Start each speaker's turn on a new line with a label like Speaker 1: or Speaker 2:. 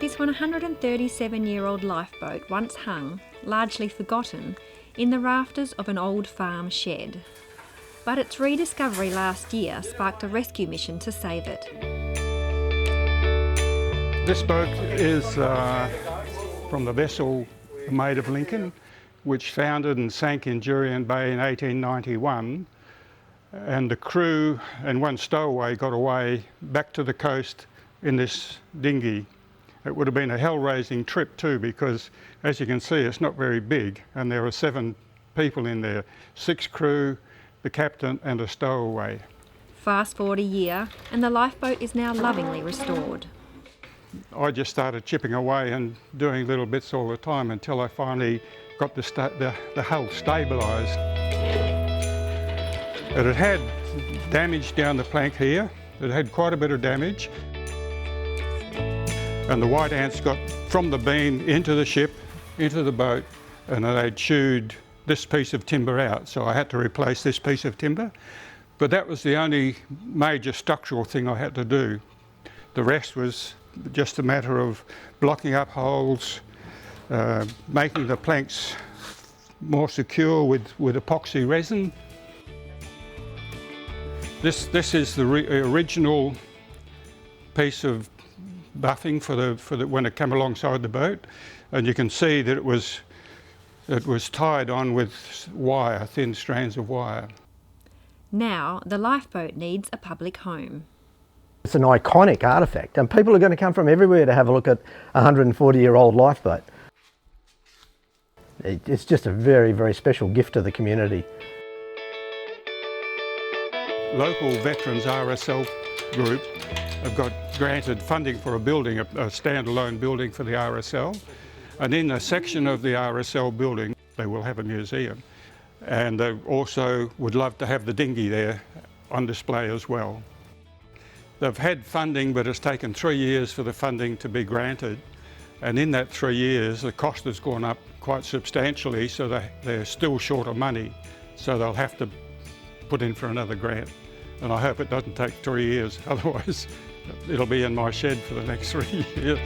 Speaker 1: This 137-year-old lifeboat once hung, largely forgotten, in the rafters of an old farm shed. But its rediscovery last year sparked a rescue mission to save it.
Speaker 2: This boat is from the vessel Maid of Lincoln, which foundered and sank in Jurien Bay in 1891. And the crew and one stowaway got away back to the coast in this dinghy. It would have been a hell-raising trip too, because as you can see, it's not very big, and there are 7 people in there, 6 crew, the captain and a stowaway.
Speaker 1: Fast forward a year, and the lifeboat is now lovingly restored.
Speaker 2: I just started chipping away and doing little bits all the time until I finally got the hull stabilised. It had had damage down the plank here. It had quite a bit of damage. And the white ants got from the beam into the ship, into the boat, and they'd chewed this piece of timber out. So I had to replace this piece of timber. But that was the only major structural thing I had to do. The rest was just a matter of blocking up holes, making the planks more secure with epoxy resin. This is the original piece of buffing for the when it came alongside the boat, and you can see that it was tied on with wire, thin strands of wire.
Speaker 1: Now the lifeboat needs a public home.
Speaker 3: It's an iconic artefact, and people are going to come from everywhere to have a look at a 140-year-old lifeboat. It's just a very, very special gift to the community.
Speaker 2: Local Veterans RSL group have got granted funding for a building, a standalone building for the RSL. And in a section of the RSL building, they will have a museum. And they also would love to have the dinghy there on display as well. They've had funding, but it's taken 3 years for the funding to be granted. And in that 3 years, the cost has gone up quite substantially, so they're still short of money. So they'll have to put in for another grant. And I hope it doesn't take 3 years, otherwise it'll be in my shed for the next 3 years.